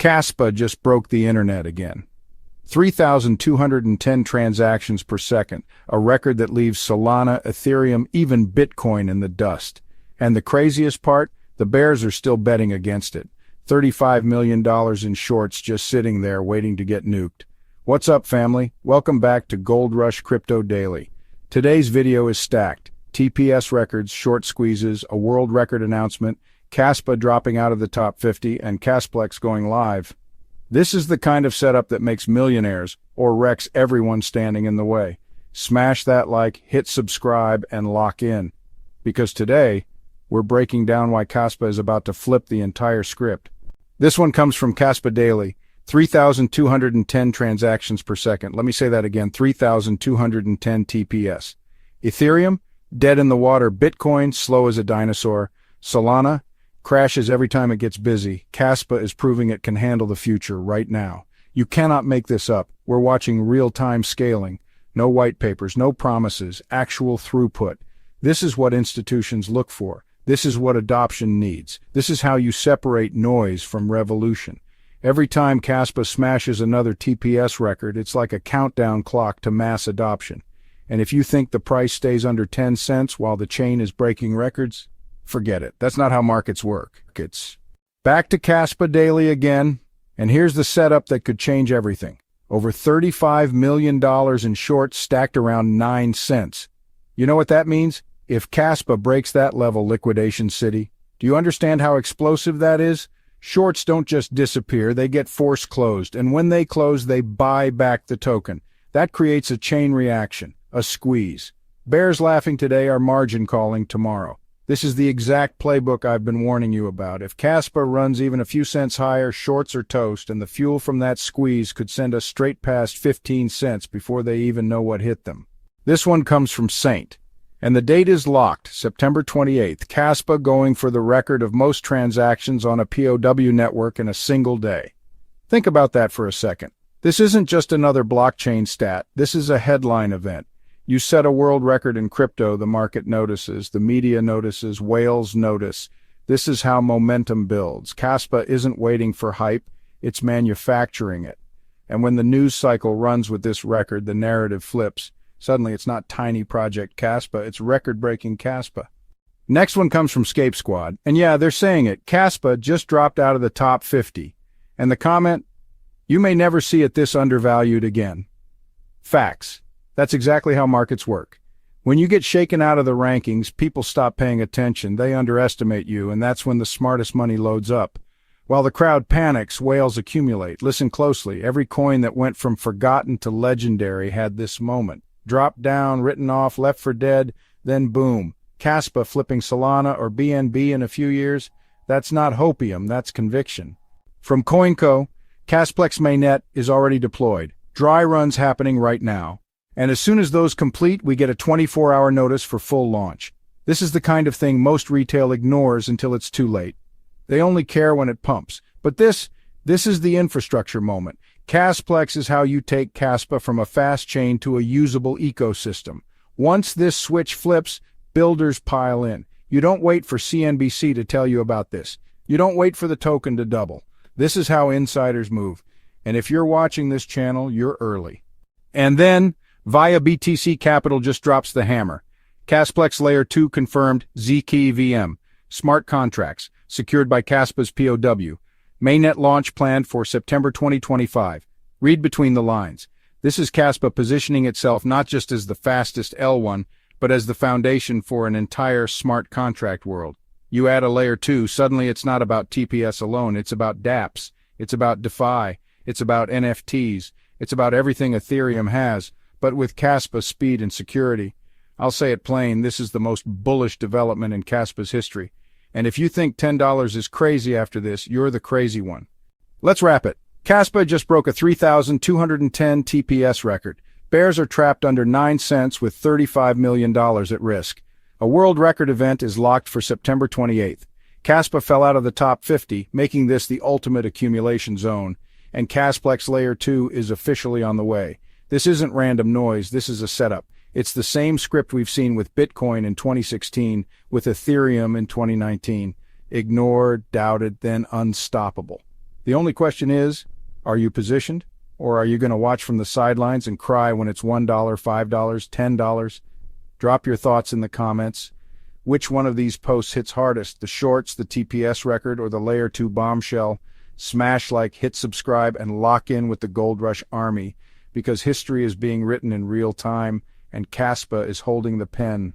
Kaspa just broke the internet again. 3,210 transactions per second, a record that leaves Solana, Ethereum, even Bitcoin in the dust. And the craziest part? The bears are still betting against it. $35 million in shorts just sitting there waiting to get nuked. What's up, family? Welcome back to Goldrush Crypto Daily. Today's video is stacked. TPS records, short squeezes, a world record announcement, Kaspa dropping out of the top 50, and Kasplex going live. This is the kind of setup that makes millionaires or wrecks everyone standing in the way. Smash that like, hit subscribe, and lock in. Because today, we're breaking down why Kaspa is about to flip the entire script. This one comes from Kaspa Daily. 3,210 transactions per second. Let me say that again, 3,210 TPS. Ethereum, dead in the water. Bitcoin, slow as a dinosaur. Solana, crashes every time it gets busy. Kaspa is proving it can handle the future right now. You cannot make this up. We're watching real-time scaling. No white papers, no promises, actual throughput. This is what institutions look for. This is what adoption needs. This is how you separate noise from revolution. Every time Kaspa smashes another TPS record, it's like a countdown clock to mass adoption. And if you think the price stays under 10 cents while the chain is breaking records, forget it. That's not how markets work. It's back to Kaspa Daily again, and here's the setup that could change everything. Over $35 million in shorts stacked around 9 cents. You know what that means? If Kaspa breaks that level, liquidation city. Do you understand how explosive that is? Shorts don't just disappear, they get force closed, and when they close, they buy back the token. That creates a chain reaction, a squeeze. Bears laughing today are margin calling tomorrow. This is the exact playbook I've been warning you about. If Kaspa runs even a few cents higher, shorts are toast, and the fuel from that squeeze could send us straight past 15 cents before they even know what hit them. This one comes from Saint. And the date is locked, September 28th, Kaspa going for the record of most transactions on a POW network in a single day. Think about that for a second. This isn't just another blockchain stat, this is a headline event. You set a world record in crypto, the market notices, the media notices, whales notice. This is how momentum builds. Kaspa isn't waiting for hype, it's manufacturing it. And when the news cycle runs with this record, the narrative flips. Suddenly, it's not tiny project Kaspa, it's record-breaking Kaspa. Next one comes from Scape Squad. And yeah, they're saying it. Kaspa just dropped out of the top 50. And the comment, you may never see it this undervalued again. Facts. That's exactly how markets work. When you get shaken out of the rankings, people stop paying attention. They underestimate you, and that's when the smartest money loads up. While the crowd panics, whales accumulate. Listen closely. Every coin that went from forgotten to legendary had this moment. Dropped down, written off, left for dead, then boom. Kaspa flipping Solana or BNB in a few years? That's not hopium, that's conviction. From CoinCo, Kasplex Mainnet is already deployed. Dry runs happening right now. And as soon as those complete, we get a 24-hour notice for full launch. This is the kind of thing most retail ignores until it's too late. They only care when it pumps. But this is the infrastructure moment. Kasplex is how you take Kaspa from a fast chain to a usable ecosystem. Once this switch flips, builders pile in. You don't wait for CNBC to tell you about this. You don't wait for the token to double. This is how insiders move. And if you're watching this channel, you're early. And then, via BTC Capital just drops the hammer. Kasplex Layer 2 confirmed zkEVM. Smart contracts, secured by Kaspa's POW. Mainnet launch planned for September 2025. Read between the lines. This is Kaspa positioning itself not just as the fastest L1, but as the foundation for an entire smart contract world. You add a layer 2, suddenly it's not about TPS alone, it's about dApps, it's about DeFi, it's about NFTs, it's about everything Ethereum has, but with Kaspa speed and security. I'll say it plain, this is the most bullish development in Kaspa's history. And if you think $10 is crazy after this, you're the crazy one. Let's wrap it. Kaspa just broke a 3,210 TPS record. Bears are trapped under 9 cents with $35 million at risk. A world record event is locked for September 28th. Kaspa fell out of the top 50, making this the ultimate accumulation zone. And Kasplex Layer 2 is officially on the way. This isn't random noise, this is a setup. It's the same script we've seen with Bitcoin in 2016, with Ethereum in 2019. Ignored, doubted, then unstoppable. The only question is, are you positioned? Or are you going to watch from the sidelines and cry when it's $1, $5, $10? Drop your thoughts in the comments. Which one of these posts hits hardest? The shorts, the TPS record, or the Layer 2 bombshell? Smash like, hit subscribe, and lock in with the Goldrush army, because history is being written in real time, and Kaspa is holding the pen.